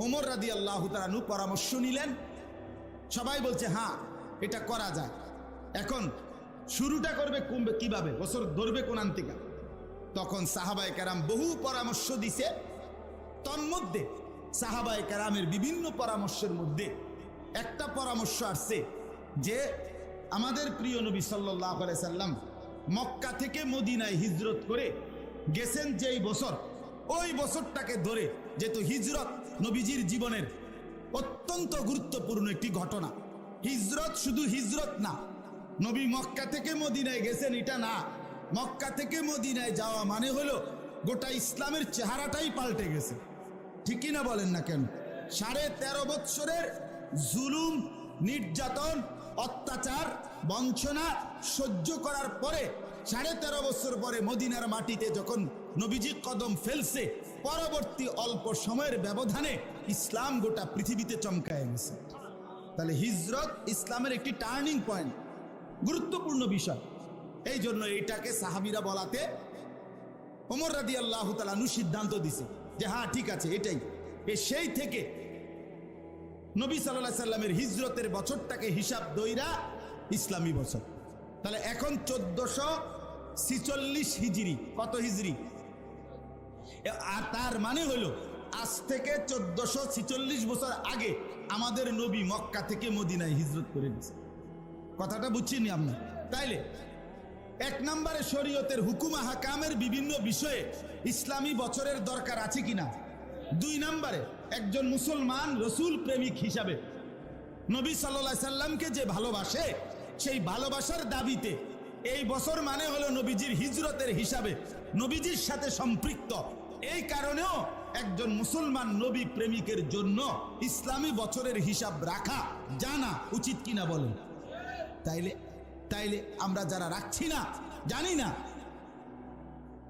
ওমর রাদিয়াল্লাহু তাআলা আনহু পরামর্শ নিলেন। সবাই বলছে হ্যাঁ এটা করা যায়। এখন শুরুটা করবে কিভাবে, বছর ধরবে কোন থেকে? তখন সাহাবায়ে কেরাম বহু পরামর্শ দিছে। তন্মধ্যে সাহাবায়ে কেরামের বিভিন্ন পরামর্শের মধ্যে একটা পরামর্শ আসছে যে আমাদের প্রিয় নবী সাল্লাল্লাহু আলাইহি সাল্লাম মক্কা থেকে মদিনায় হিজরত করে গেছেন যেই বছর, ওই বছরটাকে ধরে, যেহেতু হিজরত নবীজির জীবনের অত্যন্ত গুরুত্বপূর্ণ একটি ঘটনা। হিজরত শুধু হিজরত না, নবী মক্কা থেকে মদিনায় গেছেন এটা না, মক্কা থেকে মদিনায় যাওয়া মানে হলো গোটা ইসলামের চেহারাটাই পাল্টে গেছে। ঠিকই না বলেন না কেন? 13.5 বৎসরের জুলুম, নির্যাতন, অত্যাচার, বঞ্চনা সহ্য করার পরে 13.5 বছর পরে মদিনার মাটিতে যখন নবীজি কদম ফেলছে, পরবর্তী অল্প সময়ের ব্যবধানে ইসলাম গোটা পৃথিবীতে চমকায় গেছে। তাহলে হিজরত ইসলামের একটি টার্নিং পয়েন্ট, গুরুত্বপূর্ণ বিষয়। এই জন্য এইটাকে সাহাবীরা বলাতে ওমর রাদিয়াল্লাহু তাআলা আনহু সিদ্ধান্ত দিছে যে হ্যাঁ ঠিক আছে এটাই। সেই থেকে নবী সাল্লাল্লাহু আলাইহি সাল্লামের হিজরতের বছরটাকে হিসাব দইরা ইসলামী বছর। তাহলে এখন 1446 হিজরি। কত হিজরি? আর তার মানে হলো আজ থেকে 1446 বছর আগে আমাদের নবী মক্কা থেকে মদিনায় হিজরত করে গেছে। কথাটা বুঝছেন আপনি? তাইলে এক নম্বরে শরীয়তের হুকুম হাকামের বিভিন্ন বিষয়ে ইসলামী বছরের দরকার আছে কিনা। 2 নম্বরে একজন মুসলমান রসুল প্রেমিক হিসাবে নবী সাল্লাল্লাহু আলাইহি সাল্লামকে যে ভালোবাসে, সেই ভালোবাসার দাবিতে এই বছর মানে হলো নবীজির হিজরতের হিসাবে, নবীজির সাথে সম্পৃক্ত। এই কারণেও একজন মুসলমান নবী প্রেমিকের জন্য ইসলামী বছরের হিসাব রাখা জানা উচিত কিনা বলেন? তাইলে আমরা যারা রাখছি না, জানি না,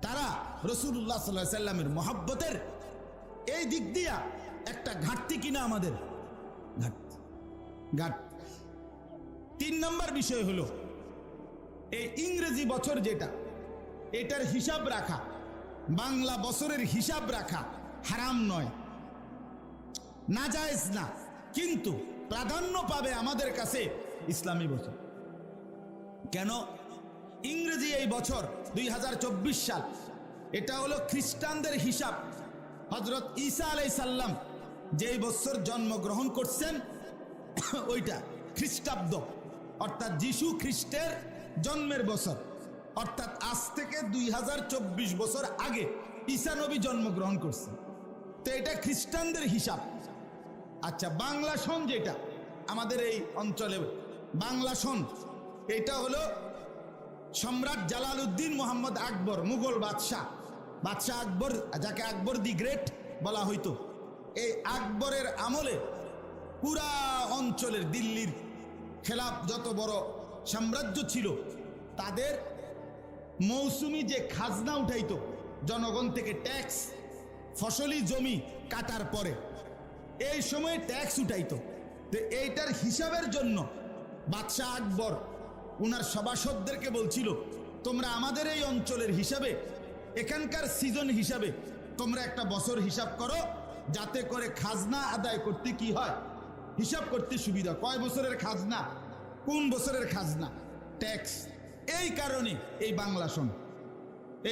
তারা রাসূলুল্লাহ সাল্লাল্লাহু আলাইহি সাল্লামের মহব্বতের এই দিক দিয়া একটা ঘাটতি কিনা আমাদের? ঘাটতি। 3 নম্বর বিষয় হলো এই ইংরেজি বছর যেটা, এটার হিসাব রাখা, বাংলা বছরের হিসাব রাখা হারাম নয়, নাজায়েজ না, কিন্তু প্রাধান্য পাবে আমাদের কাছে ইসলামী বছর। কেন? ইংরেজি এই বছর 2024 সাল, এটা হলো খ্রিস্টানদের হিসাব। হযরত ঈসা আলাইহিস সালাম যেই বছর জন্মগ্রহণ করছেন ওইটা খ্রিস্টাব্দ, অর্থাৎ যিশু খ্রিস্টের জন্মের বছর, অর্থাৎ আজ থেকে 2024 বছর আগে ঈসা নবী জন্মগ্রহণ করছেন। তো এটা খ্রিস্টানদের হিসাব। আচ্ছা, বাংলা সন যেটা আমাদের এই অঞ্চলে বাংলা সন, এটা হলো সম্রাট জালালউদ্দিন মোহাম্মদ আকবর, মুঘল বাদশাহ আকবর, যাকে আকবর দি গ্রেট বলা হইতো, এই আকবরের আমলে পুরা অঞ্চলের দিল্লির খেলাফ যত বড় সাম্রাজ্য ছিল, তাদের মৌসুমি যে খাজনা উঠাইতো জনগণ থেকে, ট্যাক্স, ফসলি জমি কাটার পরে এই সময় ট্যাক্স উঠাইতো। তো এইটার হিসাবের জন্য বাদশাহ আকবর উনার সভাসদদেরকে বলছিল, তোমরা আমাদের এই অঞ্চলের হিসাবে, এখানকার সিজন হিসাবে তোমরা একটা বছর হিসাব করো, যাতে করে খাজনা আদায় করতে কি হয়, হিসাব করতে সুবিধা। কয় বছরের খাজনা, কোন বছরের খাজনা, ট্যাক্স। এই কারণে এই বাংলা সন,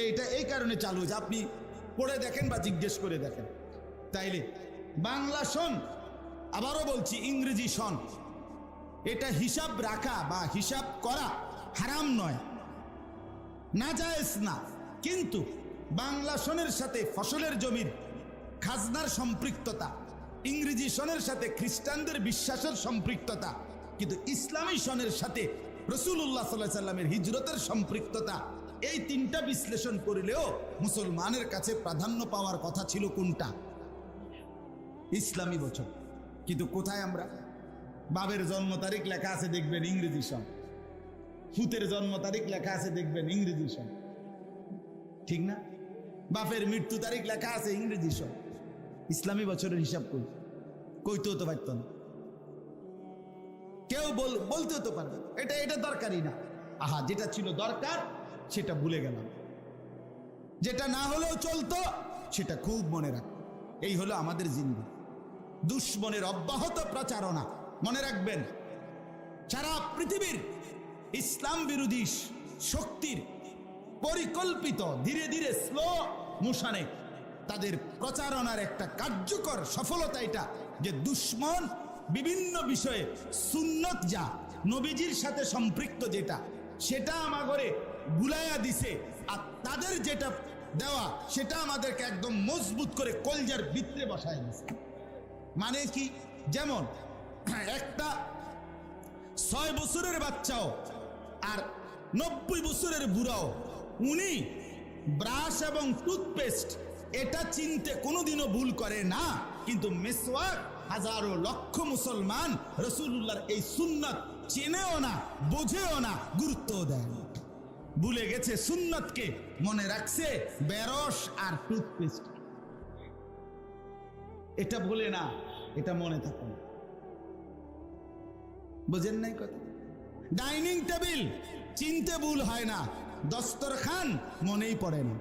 এইটা এই কারণে চালু হয়েছে। আপনি পড়ে দেখেন বা জিজ্ঞেস করে দেখেন। তাইলে বাংলা সন, আবারও বলছি ইংরেজি সন, এটা হিসাব রাখা বা হিসাব করা হারাম নয়, নাজায়েজ না, কিন্তু বাংলা সনের সাথে ফসলের জমির খাজনার সম্পৃক্ততা, ইংরেজি সনের সাথে খ্রিস্টানদের বিশ্বাসের সম্পৃক্ততা, কিন্তু ইসলামী সনের সাথে রাসূলুল্লাহ সাল্লাল্লাহু আলাইহি সাল্লামের হিজরতের সম্পৃক্ততা, এই 3টা বিশ্লেষণ করলেও মুসলমানের কাছে প্রাধান্য পাওয়ার কথা ছিল কোনটা? ইসলামী বছর। কিন্তু কোথায় আমরা? বাবের জন্ম তারিখ লেখা আছে দেখবেন ইংরেজি সন, ফুতের জন্ম তারিখ লেখা আছে দেখবেন ইংরেজি সন, ঠিক না? বাপের মৃত্যু তারিখ লেখা আছে ইংরেজি সন। ইসলামী বছরের হিসাব কইতেও তো পারত না, কেউ বলতেও তো পারবে এটা দরকারই না। আহা, যেটা ছিল দরকার সেটা ভুলে গেলাম, যেটা না হলেও চলতো সেটা খুব মনে রাখ। এই হলো আমাদের জিন্দেগি। দুশ্মনের অব্যাহত প্রচারণা। মনে রাখবেন, সারা পৃথিবীর ইসলাম বিরোধী শক্তির পরিকল্পিত ধীরে ধীরে স্লো মোশনে তাদের প্রচারণার একটা কার্যকর সফলতা এটা যে দুশ্মন বিভিন্ন বিষয়ে সুন্নত যা নবীজির সাথে সম্পৃক্ত যেটা সেটা আমাগরে গুলাইয়া দিছে, আর তাদের যেটা দেওয়া সেটা আমাদেরকে একদম মজবুত করে কলজার ভিতরে বসায় দিছে। মানে কি, যেমন একটা 6 বছরের বাচ্চাও আর 90 বছরের বুড়াও উনি ব্রাশ এবং টুথপেস্ট এটা চিনতে কোনোদিনও ভুল করে না, কিন্তু মিসওয়াক হাজারো লক্ষ মুসলমান রাসূলুল্লাহর এই সুন্নাত চেনেও না, বোঝেও না, গুরুত্বও দেয় না, ভুলে গেছে সুন্নাতকে, মনে রাখছে ব্রাশ আর টুথপেস্ট। এটা ভুলে না, এটা মনে থাকে না। বুঝেন নাই কথা? ডাইনিং টেবিল চিনতে ভুল হয় না, দস্তরখান মনেই পড়ে না।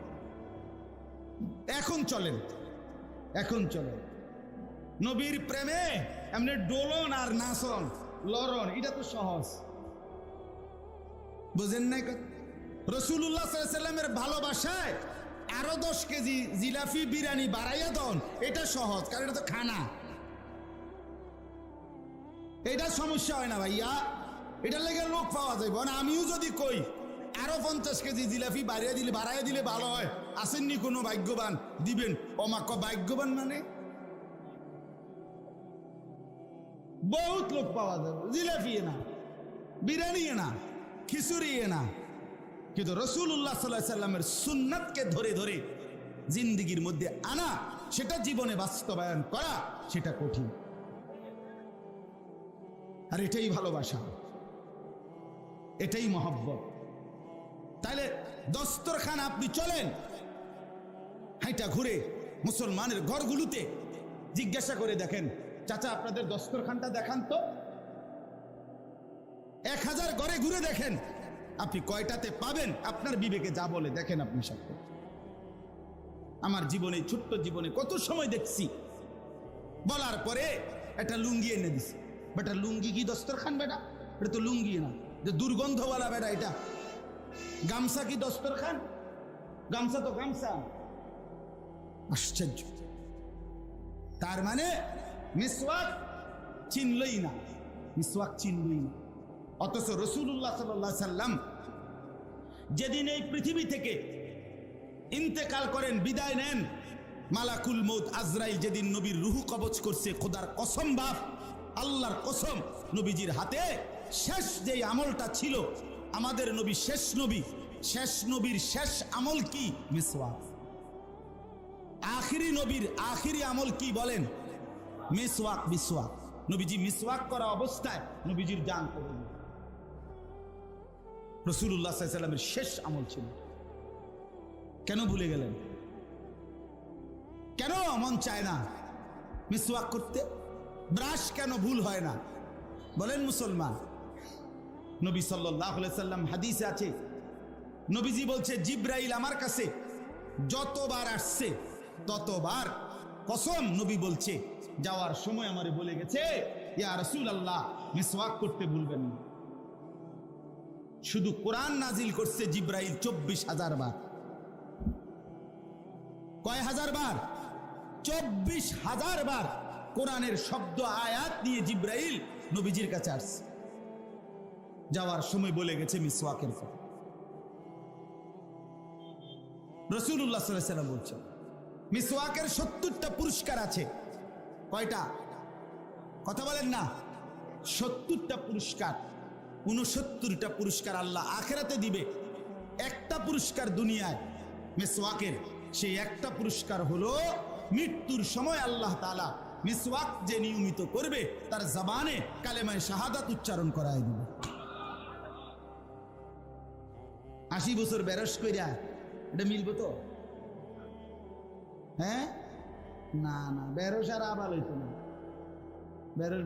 এখন চলেন নবীর প্রেমে এমনি ডোলন আর নাচন লরণ, এটা তো সহজ। বুঝেন নাই কথা? রাসূলুল্লাহ সাল্লাল্লাহু আলাইহি ওয়াসাল্লামের ভালোবাসায় আরো 10 কেজি জিলাপি বিরিয়ানি বাড়াইয়া দন, এটা সহজ, কারণ এটা তো খানা। এটা সমস্যা হয় না ভাইয়া, এটার লেগে লোক পাওয়া যাবে না। আমিও যদি কই আরো 50 কেজি জিলাপি বাড়াইয়া দিলে ভালো হয়, আসেননি কোনো ভাগ্যবান দিবেন? অমাক ভাগ্যবান মানে বহুত লোক পাওয়া যাবে, জিলাপি না, বিরিয়ানি না, খিচুড়ি না, কিন্তু রাসূলুল্লাহ সাল্লাল্লাহু আলাইহি ওয়াসাল্লামের সুন্নাতকে ধরে ধরে জিন্দেগির মধ্যে আনা, সেটা জীবনে বাস্তবায়ন করা, সেটা কঠিন। আর এটাই ভালোবাসা, এটাই মহব্বত। তাইলে দস্তরখান আপনি চলেন হাইটা ঘুরে মুসলমানের ঘরগুলোতে জিজ্ঞাসা করে দেখেন, চাচা আপনাদের দস্তরখানটা দেখান তো। 1000 ঘরে ঘুরে দেখেন, আপনি কয়টাতে পাবেন আপনার বিবেকে যা বলে দেখেন। আপনি সাথে আমার জীবনে, ছোট্ট জীবনে কত সময় দেখছি বলার পরে একটা লুঙ্গি এনে দিছি। বেটা লুঙ্গি কি দস্তরখান? বেটা এটা তো লুঙ্গি না, যে দুর্গন্ধওয়ালা বেটা এটা। গামছা কি দস্তরখান? গামছা তো গামছা। আশ্চর্য। তার মানে মিসওয়াক চিনলই না, অথচ রাসূলুল্লাহ সাল্লাল্লাহু আলাইহি ওয়াসাল্লাম যেদিন এই পৃথিবী থেকে ইন্তেকাল করেন, বিদায় নেন, মালাকুল মউত আজরাইল যেদিন নবীর রূহ কবজ করছে, খোদার কসম বাপ, আল্লাহর কসম, নবীজির হাতে শেষ যেই আমলটা ছিল, আমাদের নবী শেষ নবীর শেষ আমল কি? মিসওয়াক। আখিরি নবীর আখিরি আমল কি বলেন? মিসওয়াক। নবীজি মিসওয়াক করা অবস্থায় নবীজির জান চলে গেল। রাসূলুল্লাহ সাল্লাল্লাহু আলাইহি ওয়াসাল্লামের শেষ আমল ছিল। কেন ভুলে গেলেন? কেন মন চায় না মিসওয়াক করতে? ব্রাশ কেন ভুল হয় না বলেন মুসলমান? নবী সাল্লাল্লাহু আলাইহি ওয়াসাল্লাম হাদিসে আছে, নবীজি বলছে, জিব্রাইল আমার কাছে যতবার আসছে ততবার কসম, নবী বলছে যাওয়ার সময় আমারে বলে গেছে, ইয়া রাসূলুল্লাহ মিসওয়াক করতে ভুলবেন না। শুধু কোরআন নাজিল করছে জিব্রাইল 24,000 বার। কয় হাজার বার? 24,000 বার কোরআনের শব্দ আয়াত নিয়ে জিব্রাইল নবীজির কাছে আসছে। যাওয়ার সময় বলে গেছে মিসওয়াকের কথা। রাসূলুল্লাহ সাল্লাল্লাহু আলাইহি ওয়াসাল্লাম বলছেন মিসওয়াকের 70টা পুরস্কার আছে। কয়টা? কথা বলেন না। 70টা পুরস্কার। 69টা পুরস্কার আল্লাহ আখিরাতে দিবে। একটা পুরস্কার দুনিয়ায় মিসওয়াকের, সেই একটা পুরস্কার হলো মৃত্যুর সময় আল্লাহ তাআলা মিসওয়াক যে নিয়মিত করবে তার জবানে কালেমায়ে শাহাদাত উচ্চারণ করায় দিবে। 80 বছর বেরস কইরা এটা মিলবে তো? হ্যাঁ, না বেরস আর আবাল হইতো না। বেরস